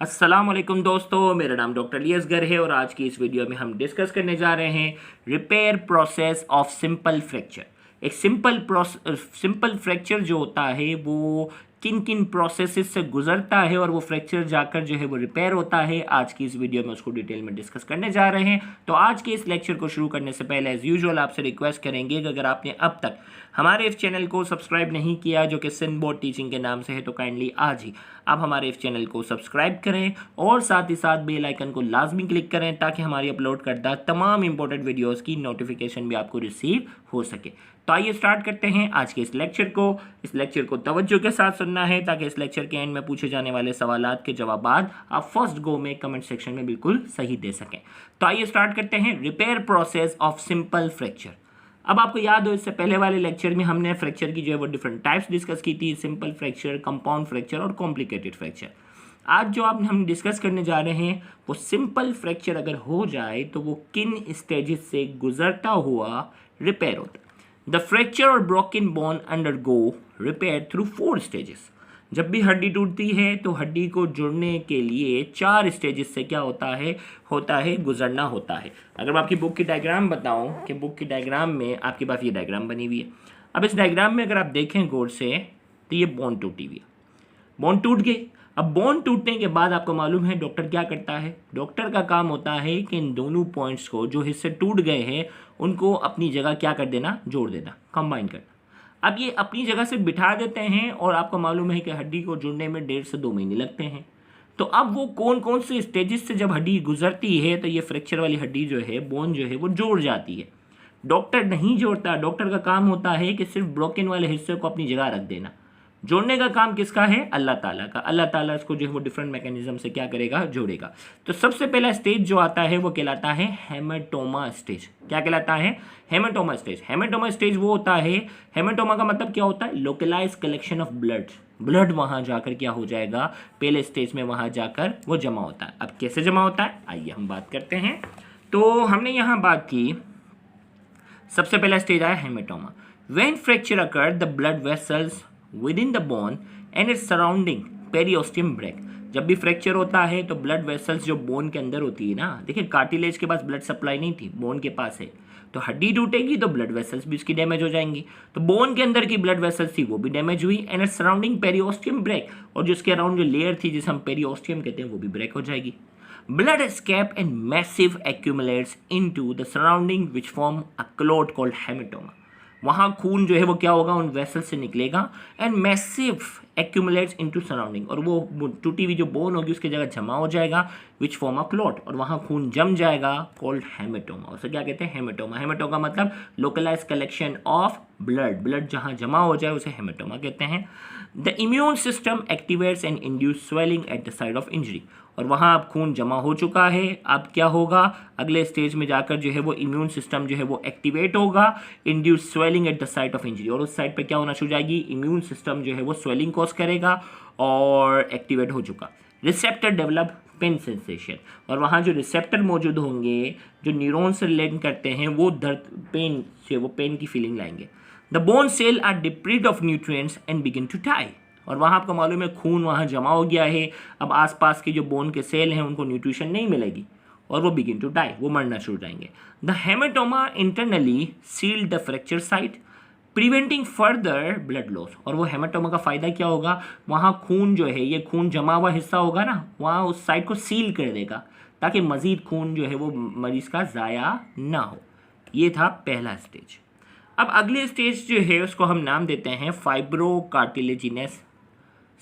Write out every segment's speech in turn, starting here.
अस्सलाम वालेकुम दोस्तों, मेरा नाम डॉक्टर लियसगर है और आज की इस वीडियो में हम डिस्कस करने जा रहे हैं repair process of simple fracture. एक सिंपल फ्रैक्चर जो होता है वो किन किन प्रोसेसेस से गुजरता है और वो फ्रैक्चर जाकर जो है वो रिपेयर होता है। आज की इस वीडियो में उसको डिटेल में डिस्कस करने जा रहे हैं। तो आज के इस लेक्चर को शुरू करने से पहले एज यूजुअल आपसे रिक्वेस्ट करेंगे कि अगर आपने अब तक हमारे इस चैनल को सब्सक्राइब नहीं किया जो कि सिनबोर्ड टीचिंग के नाम से है, तो काइंडली आज ही आप हमारे इस चैनल को सब्सक्राइब करें और साथ ही साथ बेल आइकन को लाजमी क्लिक करें ताकि हमारी अपलोड करदा तमाम इंपॉर्टेंट वीडियोस की नोटिफिकेशन भी आपको रिसीव हो सके। तो आइए स्टार्ट करते हैं आज के इस लेक्चर को। इस लेक्चर को तवज्जो के साथ सुनना है ताकि इस लेक्चर के एंड में पूछे जाने वाले सवालात के जवाब आप फर्स्ट गो में कमेंट सेक्शन में बिल्कुल सही दे सकें। तो आइए स्टार्ट करते हैं repair process of simple fracture. अब आपको याद हो, इससे पहले वाले लेक्चर में हमने फ्रैक्चर की जो है वो डिफरेंट टाइप्स डिस्कस की थी, सिंपल फ्रैक्चर, कंपाउंड फ्रैक्चर और कॉम्प्लिकेटेड फ्रैक्चर। आज जो हम डिस्कस करने जा रहे हैं वो सिंपल फ्रैक्चर अगर हो जाए तो वो किन स्टेजेस से गुजरता हुआ रिपेयर होता है। द फ्रैक्चर और broken bone undergo repair through 4 stages. जब भी हड्डी टूटती है तो हड्डी को जुड़ने के लिए 4 स्टेजेस से क्या होता है गुजरना होता है। अगर मैं आपकी बुक की डायग्राम बताऊं कि बुक की डायग्राम में आपके पास ये डायग्राम बनी हुई है। अब इस डायग्राम में अगर आप देखें गौर से तो ये बोन टूटी हुई है, बोन टूट गई। अब बोन टूटने के बाद आपको मालूम है डॉक्टर क्या करता है, डॉक्टर का काम होता है कि इन दोनों पॉइंट्स को जो हिस्से टूट गए हैं उनको अपनी जगह क्या कर देना, जोड़ देना, कंबाइन करना। अब ये अपनी जगह से बिठा देते हैं और आपको मालूम है कि हड्डी को जुड़ने में 1.5 से 2 महीने लगते हैं। तो अब वो कौन कौन से स्टेजेस से जब हड्डी गुजरती है तो ये फ्रैक्चर वाली हड्डी जो है, बोन जो है वो जोड़ जाती है। डॉक्टर नहीं जोड़ता, डॉक्टर का काम होता है कि सिर्फ ब्रोकन वाले हिस्से को अपनी जगह रख देना। जोड़ने का काम किसका है, अल्लाह ताला का। अल्लाह ताला इसको जो है वो डिफरेंट मैकेनिज्म से क्या करेगा, जोड़ेगा। तो सबसे पहला स्टेज जो आता है वो कहलाता है हेमेटोमा स्टेज। क्या कहलाता है, हेमेटोमा स्टेज। हेमेटोमा स्टेज वो होता है, हेमेटोमा का मतलब क्या होता है, लोकलाइज कलेक्शन ऑफ ब्लड वहां जाकर क्या हो जाएगा, पहले स्टेज में वहां जाकर वो जमा होता है। अब कैसे जमा होता है आइए हम बात करते हैं। तो हमने यहां बात की, सबसे पहला स्टेज आया haematoma. When fracture occur the blood vessels within the bone and its surrounding periosteum break। जब भी फ्रैक्चर होता है तो ब्लड वेसल्स जो बोन के अंदर होती है ना, देखिए कार्टिलेज के पास ब्लड सप्लाई नहीं थी, बोन के पास है, तो हड्डी टूटेगी तो ब्लड वेसल्स भी इसकी डैमेज हो जाएंगी। तो बोन के अंदर की ब्लड वेसल्स थी वो भी डैमेज हुई and its surrounding periosteum break, और जो इसके अराउंड जो लेयर थी जिसे हम पेरियोस्टियम कहते हैं वो भी ब्रेक हो जाएगी। Blood escape and massive accumulates into the surrounding which form a clot called haematoma. वहाँ खून जो है वो क्या होगा, उन वेसल से निकलेगा and massive accumulates into surrounding, और वो टूटी हुई जो बोन होगी उसकी जगह जमा हो जाएगा विच फॉर्म अ क्लॉट, और वहाँ खून जम जाएगा, कॉल्ड हेमेटोमा। उसे क्या कहते हैं, हेमेटोमा। हेमेटोमा मतलब लोकलाइज कलेक्शन ऑफ ब्लड जहाँ जमा हो जाए उसे हेमेटोमा कहते हैं। The immune system activates and induce swelling at the side of injury, और वहाँ अब खून जमा हो चुका है। अब क्या होगा, अगले स्टेज में जाकर जो है वो इम्यून सिस्टम जो है वो एक्टिवेट होगा, induce swelling at the site of injury, और उस साइड पे क्या होना शुरू हो जाएगी, इम्यून सिस्टम जो है वो स्वेलिंग कॉज करेगा और एक्टिवेट हो चुका। रिसेप्टर डेवलप पेन सेंसेशन, और वहाँ जो रिसेप्टर मौजूद होंगे जो न्यूरॉन से रिलेट करते हैं वो दर्द, पेन से वो पेन की फीलिंग लाएंगे। The bone cell are deprived of nutrients and begin to die, और वहाँ आपको मालूम है खून वहाँ जमा हो गया है। अब आसपास के जो बोन के सेल हैं उनको न्यूट्रिशन नहीं मिलेगी और वो बिगिन टू डाई, वो मरना शुरू हो जाएंगे। The haematoma internally sealed the fracture site preventing further blood loss, और वो हेमेटोमा का फ़ायदा क्या होगा, वहाँ खून जो है, ये खून जमा हुआ हिस्सा होगा ना, वहाँ उस साइट को सील कर देगा ताकि मज़ीद खून जो है वो मरीज़ का ज़ाया ना हो। ये था पहला स्टेज। अब अगले स्टेज जो है उसको हम नाम देते हैं fibro cartilaginous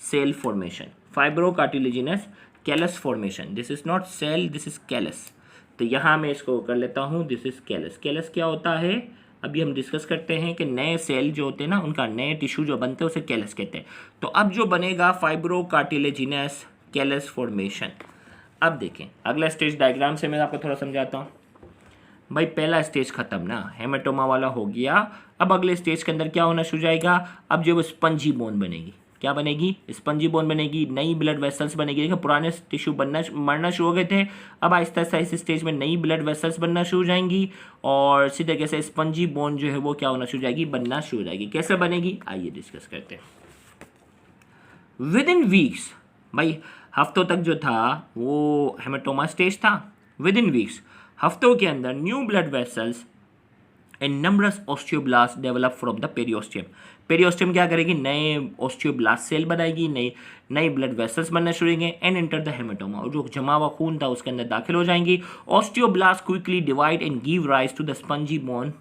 cell formation, fibro cartilaginous callus formation. This is not cell, this is callus. तो यहाँ मैं इसको कर लेता हूँ, दिस इज कैलस। कैलस क्या होता है, अभी हम डिस्कस करते हैं कि नए सेल जो होते हैं ना, उनका नए टिश्यू जो बनते हैं उसे कैलस कहते हैं। तो अब जो बनेगा फाइब्रो कार्टिलेजिनस कैलस फॉर्मेशन। अब देखें अगला स्टेज डायग्राम से मैं आपको थोड़ा समझाता हूँ। भाई पहला स्टेज खत्म ना, हेमेटोमा वाला हो गया। अब अगले स्टेज के अंदर क्या होना शुरू जाएगा, अब जो वो स्पंजी बोन बनेगी, क्या बनेगी, स्पंजी बोन बनेगी, नई ब्लड वेसल्स बनेगी। देखिए पुराने टिश्यू मरना शुरू हो गए थे, अब आहिस्ता आहिस्ता इस स्टेज में नई ब्लड वेसल्स बनना शुरू हो जाएंगी और इसी तरीके से स्पंजी बोन जो है वो क्या होना शुरू हो जाएगी, बनना शुरू हो जाएगी। कैसे बनेगी आइए डिस्कस करते हैं। विद इन वीक्स भाई हफ्तों तक जो था वो हेमेटोमा स्टेज था। विद इन वीक्स, हफ्तों के अंदर new blood vessels and numbers osteoblast develop from the periosteum. Periosteum क्या करेगी, नए ऑस्टियोब्लास्ट सेल बनाएगी, नई ब्लड वेसल्स बनना शुरू होंगे एंड एंटर द हेमेटोमा, और जो जमा हुआ खून था उसके अंदर दाखिल हो जाएंगी। Osteoblast quickly divide and give rise to the spongy bone.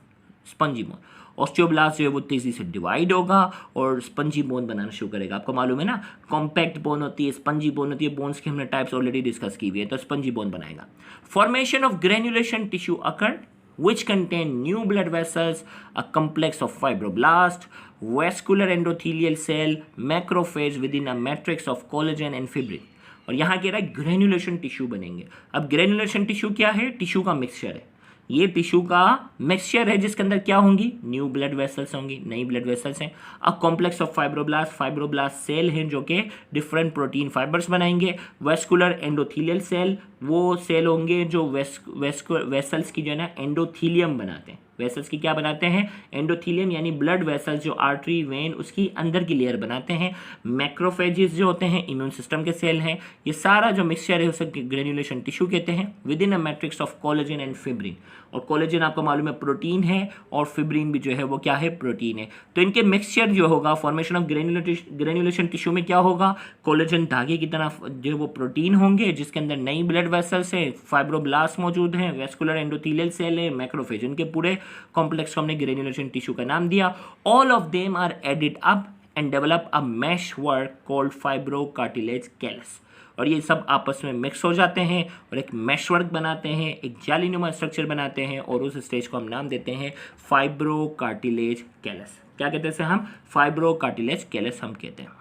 Osteoblast जो है वो तेजी से डिवाइड होगा और स्पंजी बोन बनाना शुरू करेगा। आपको मालूम है ना, कॉम्पैक्ट बोन होती है, स्पंजी बोन होती है। बोन्स की हमने टाइप्स ऑलरेडी डिस्कस की हुई है, तो स्पंजी बोन बनाएगा। Formation of granulation tissue occur which contain new blood vessels, a complex of fibroblast, vascular endothelial cell, macrophage within a matrix of collagen and fibrin। और यहाँ कह रहा है ग्रेन्युलेशन टिश्यू बनेंगे। अब ग्रेन्युलेशन टिश्यू क्या है, टिश्यू का मिक्सचर है। ये टिश्यू का मिक्सचर है जिसके अंदर क्या होंगी, न्यू ब्लड वेसल्स होंगी, नई ब्लड वेसल्स हैं। अब कॉम्प्लेक्स ऑफ फाइब्रोब्लास्ट सेल हैं जो कि डिफरेंट प्रोटीन फाइबर्स बनाएंगे। वेस्कुलर एंडोथीलियल सेल वो सेल होंगे जो वेसल्स की जो है ना एंडोथीलियम बनाते हैं। वेसल्स की क्या बनाते हैं, एंडोथीलियम, यानी ब्लड वेसल्स जो आर्टरी वेन उसकी अंदर की लेयर बनाते हैं। मैक्रोफेजेस जो होते हैं इम्यून सिस्टम के सेल हैं। ये सारा जो मिक्सचर है उसे ग्रेन्युलेशन टिश्यू कहते हैं। With in a matrix of collagen and fibrin, और कोलेजन आपको मालूम है प्रोटीन है और फिब्रिन भी जो है वो क्या है, प्रोटीन है। तो इनके मिक्सचर जो होगा, फॉर्मेशन ऑफ ग्रेन्युलेशन टिश्यू में क्या होगा, कोलेजन धागे की तरह जो वो प्रोटीन होंगे जिसके अंदर नई ब्लड वेसल्स है, फाइब्रोब्लास्ट मौजूद हैं, वेस्कुलर एंडोथीलियल सेल है, मैक्रोफेज, इनके पूरे कॉम्प्लेक्स को हमने ग्रेन्युलेशन टिश्यू का नाम दिया। All of them are added up and develop a mesh work called fibrocartilage callus. और ये सब आपस में मिक्स हो जाते हैं और एक मैशवर्क बनाते हैं, एक जालीनुमा स्ट्रक्चर बनाते हैं, और उस स्टेज को हम नाम देते हैं फाइब्रोकार्टिलेज कैलस। क्या कहते हैं इसे हम, फाइब्रोकार्टिलेज कैलस हम कहते हैं।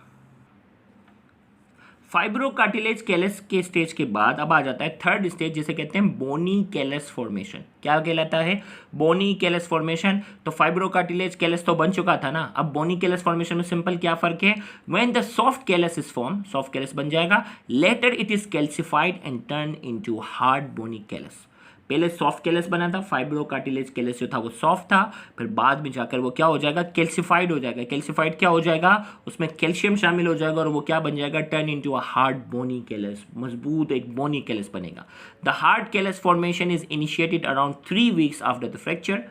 फाइब्रोकार्टिलेज कैलस के स्टेज के बाद अब आ जाता है थर्ड स्टेज जिसे कहते हैं बोनी कैलस फॉर्मेशन। क्या कहलाता है, बोनी कैलस फॉर्मेशन। तो फाइब्रोकार्टिलेज कैलस तो बन चुका था ना, अब बोनी कैलस फॉर्मेशन में सिंपल क्या फर्क है, when the soft callus is form, soft callus बन जाएगा, later it is calcified and turn into hard bony callus. पहले सॉफ्ट कैलस बना था, फाइब्रोकार्टिलेज कैलस जो था वो सॉफ्ट था, फिर बाद में जाकर वो क्या हो जाएगा, कैल्सिफाइड हो जाएगा। कैल्सिफाइड क्या हो जाएगा, उसमें कैल्शियम शामिल हो जाएगा और वो क्या बन जाएगा, turn into a hard bony callus, मजबूत एक बोनी कैलस बनेगा। The hard callus formation is initiated around 3 weeks after the fracture.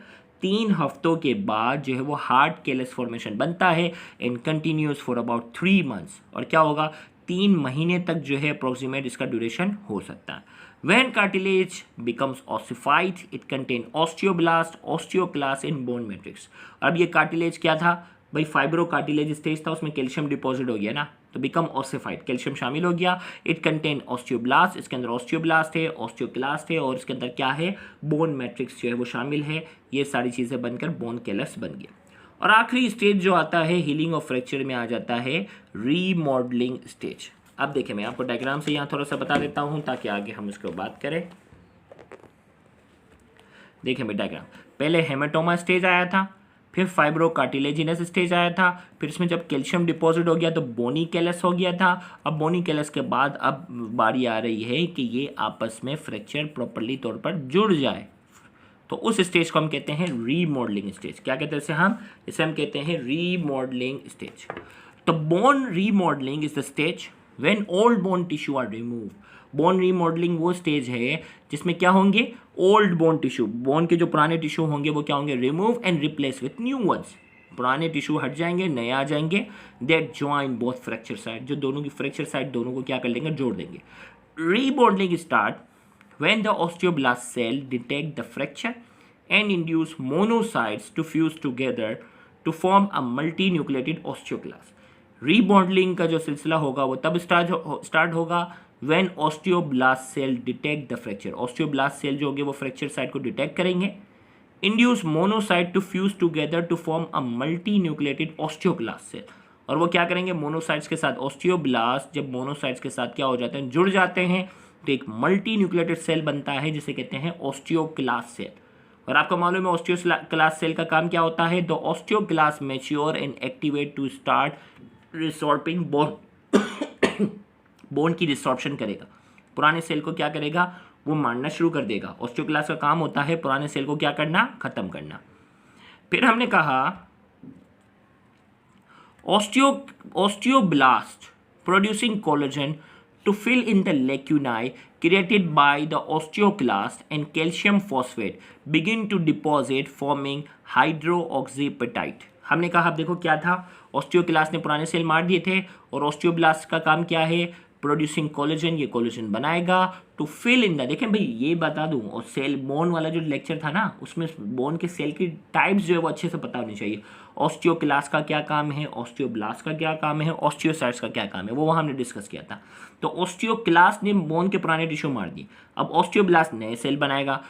3 हफ्तों के बाद जो है वो हार्ड कैलस फॉर्मेशन बनता है and continuous for about 3 months. और क्या होगा, 3 महीने तक जो है अप्रोक्सीमेट इसका ड्यूरेशन हो सकता है। When cartilage becomes ossified, it contain osteoblast, osteoclast in bone matrix। अब ये कार्टिलेज क्या था भाई, फाइब्रोकार्टिलेज स्टेज था, उसमें कैल्शियम डिपॉजिट हो गया ना, तो बिकम ऑसिफाइड, कैल्शियम शामिल हो गया। इट कंटेन ऑस्टियोब्लास्ट, इसके अंदर ऑस्टियोब्लास्ट है, ऑस्टियोक्लास्ट है, और इसके अंदर क्या है, बोन मैट्रिक्स जो है वो शामिल है। ये सारी चीज़ें बनकर बोन कैलस बन गया। और आखिरी स्टेज जो आता है हीलिंग ऑफ फ्रैक्चर में आ जाता है रीमॉडलिंग स्टेज। अब देखिए मैं आपको डायग्राम से यहाँ थोड़ा सा बता देता हूँ ताकि आगे हम इसको बात करें। देखिए मैं डायग्राम, पहले हेमेटोमा स्टेज आया था, फिर फाइब्रोकार्टिलेजिनस स्टेज आया था, फिर इसमें जब कैल्शियम डिपॉजिट हो गया तो बोनी कैलस हो गया था। अब बोनी कैलस के बाद अब बारी आ रही है कि ये आपस में फ्रैक्चर प्रॉपरली तौर पर जुड़ जाए, तो उस स्टेज को हम कहते हैं रीमॉडलिंग स्टेज। क्या कहते हैं इसे हम कहते हैं रीमॉडलिंग स्टेज। तो bone remodelling is the stage when old bone tissue are remove. Bone remodelling वो स्टेज है जिसमें क्या होंगे, ओल्ड बोन टिश्यू, बोन के जो पुराने टिश्यू होंगे वो क्या होंगे, remove and replace with new ones. पुराने टिश्यू हट जाएंगे, नए आ जाएंगे। That join both fracture side, जो दोनों की फ्रैक्चर साइड दोनों को क्या कर लेंगे, जोड़ देंगे। Remodelling start when the osteoblast cell detect the fracture and induce monocytes to fuse together to form a multinucleated osteoclast। Remodelling का जो सिलसिला होगा वो तब स्टार्ट होगा when osteoblast cell detect the fracture। osteoblast cell जो होंगे वो फ्रैक्चर साइट को डिटेक्ट करेंगे, induce monocyte to fuse together to form a multinucleated osteoclast cell। और वो क्या करेंगे, मोनोसाइट्स के साथ, ऑस्टियोब्लास्ट जब मोनोसाइट्स के साथ क्या हो जाते हैं, जुड़ जाते हैं, तो एक मल्टी न्यूक्लिएटेड सेल बनता है जिसे कहते हैं ऑस्टियोक्लास्ट सेल। और आपको मालूम है ऑस्टियोक्लास्ट सेल का काम क्या होता है, the osteoclast mature and activate to start resorbing bone. Bone की रिसॉर्प्शन करेगा, पुराने सेल को क्या करेगा, वो मारना शुरू कर देगा। ऑस्टियोक्लास्ट का काम होता है पुराने सेल को क्या करना, खत्म करना। फिर हमने कहा osteoblast producing collagen to fill in the lacunae created by the osteoclast and calcium phosphate begin to deposit forming hydroxyapatite। हमने कहा अब देखो क्या था, ऑस्टियोक्लास्ट ने पुराने सेल मार दिए थे और ऑस्टियोब्लास्ट का काम क्या है, प्रोड्यूसिंग कोलेजन, ये कोलेजन बनाएगा टू फिल इन द, देखें भाई ये बता दूं, और सेल बोन वाला जो लेक्चर था ना उसमें बोन के सेल की टाइप्स जो है वो अच्छे से पता होनी चाहिए। ऑस्टियोक्लास्ट का क्या काम है, ऑस्टियोब्लास्ट का क्या काम है, ऑस्टियोसाइट्स का क्या काम है, वो वहाँ हमने डिस्कस किया था। तो ऑस्टियोक्लास्ट ने बोन के पुराने टिश्यू मार दिए, अब ऑस्टियोब्लास्ट नए सेल बनाएगा,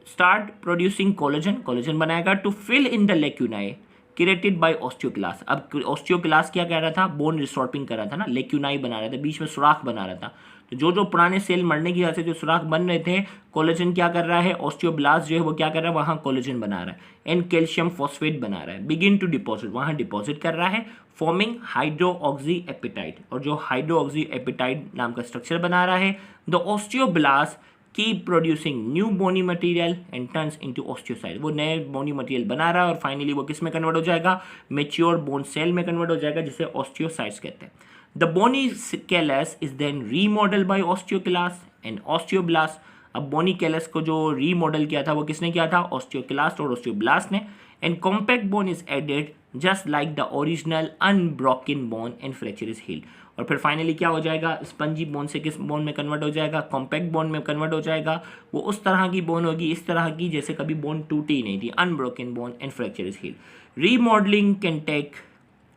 स्टार्ट प्रोड्यूसिंग कोलेजन, कोलेजन बनाएगा to fill in the lacunae created by osteoclast. अब ऑस्टियोक्लास्ट क्या कह रहा था, बोन रिसॉर्पिंग कर रहा था ना, लेक्यूनाई बना रहा था, बीच में सुराख बना रहा था। तो जो जो पुराने सेल मरने की वजह से जो सुराख बन रहे थे, कोलेजन क्या कर रहा है, ऑस्टियोब्लास्ट जो है वो क्या कर रहा है, वहाँ कोलेजन बना रहा है एंड कैल्शियम फॉस्फेट बना रहा है, बिगिन टू डिपॉजिट, वहाँ डिपॉजिट कर रहा है, फॉर्मिंग हाइड्रोक्सी एपिटाइट, और जो हाइड्रोक्सी एपिटाइट नाम का स्ट्रक्चर बना रहा है। The osteoblast keep producing new bony material and turns into osteocyte, वो नए बोनी मटेरियल बना रहा है और फाइनली वो किस में कन्वर्ट हो जाएगा, मेच्योर बोन सेल में कन्वर्ट हो जाएगा, जिसे ऑस्टियोसाइट्स कहते हैं। The bony callus is then remodel by osteoclast and osteoblast. अब बोनी कैलस को जो रीमॉडल किया था वो किसने किया था, ऑस्टियोक्लास्ट और ऑस्टियोब्लास्ट ने। And compact bone is added just like the original unbroken bone and fracture is healed. और फिर फाइनली क्या हो जाएगा, स्पंजी बोन से किस बोन में कन्वर्ट हो जाएगा, कॉम्पैक्ट बोन में कन्वर्ट हो जाएगा। वो उस तरह की बोन होगी, इस तरह की जैसे कभी बोन टूटी ही नहीं थी, unbroken bone and fracture is healed. Remodelling can take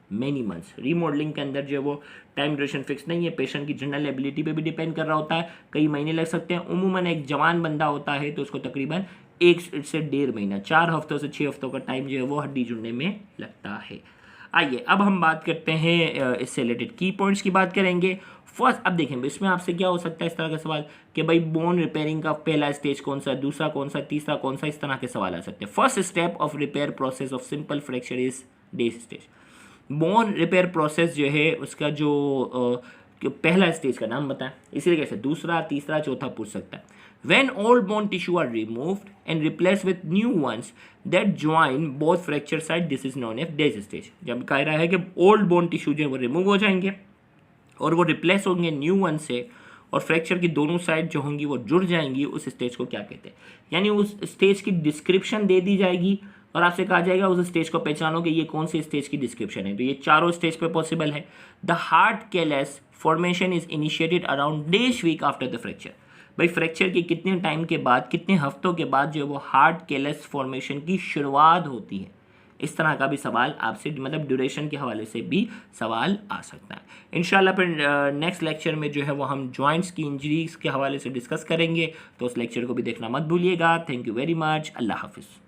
many months, remodelling के अंदर जो है वो टाइम ड्यूरेशन फिक्स नहीं है, पेशेंट की जनरल एबिलिटी पे भी डिपेंड कर रहा होता है, कई महीने लग सकते हैं। उमूमन एक जवान बंदा होता है तो उसको तकरीबन 1 से 1.5 महीना, 4 हफ्तों से 6 हफ्तों का टाइम जो है वो हड्डी जुड़ने में लगता है। आइए अब हम बात करते हैं इससे रिलेटेड की पॉइंट्स की बात करेंगे। फर्स्ट, अब देखें इसमें आपसे क्या हो सकता है इस तरह का सवाल कि भाई बोन रिपेयरिंग का पहला स्टेज कौन सा, दूसरा कौन सा, तीसरा कौन सा, इस तरह के सवाल आ सकते हैं। First step of repair process of simple fracture is day stage. Bone repair process जो है उसका जो पहला स्टेज का नाम बताएं, इसी तरीके से दूसरा, तीसरा, चौथा पूछ सकता है। When old bone tissue are removed and replaced with new ones that join both fracture site, this is known as day stage। जब कह रहा है कि old bone tissue जो है वो रिमूव हो जाएंगे और वो रिप्लेस होंगे न्यू वन से, और फ्रैक्चर की दोनों साइड जो होंगी वो जुड़ जाएंगी, उस स्टेज को क्या कहते हैं, यानी उस स्टेज की डिस्क्रिप्शन दे दी जाएगी और आपसे कहा जाएगा उस स्टेज को पहचानो कि ये कौन सी स्टेज की डिस्क्रिप्शन है। तो ये चारों स्टेज पे पॉसिबल है। The hard callus formation is initiated around days week after the fracture. भाई फ्रैक्चर के कितने टाइम के बाद, कितने हफ्तों के बाद जो है वो हार्ड कैलस फॉर्मेशन की शुरुआत होती है। इस तरह का भी सवाल आपसे, मतलब ड्यूरेशन के हवाले से भी सवाल आ सकता है। इंशाल्लाह फिर नेक्स्ट लेक्चर में जो है वो हम जॉइंट्स की इंजरीज के हवाले से डिस्कस करेंगे, तो उस लेक्चर को भी देखना मत भूलिएगा। थैंक यू वेरी मच, अल्लाह हाफिज़।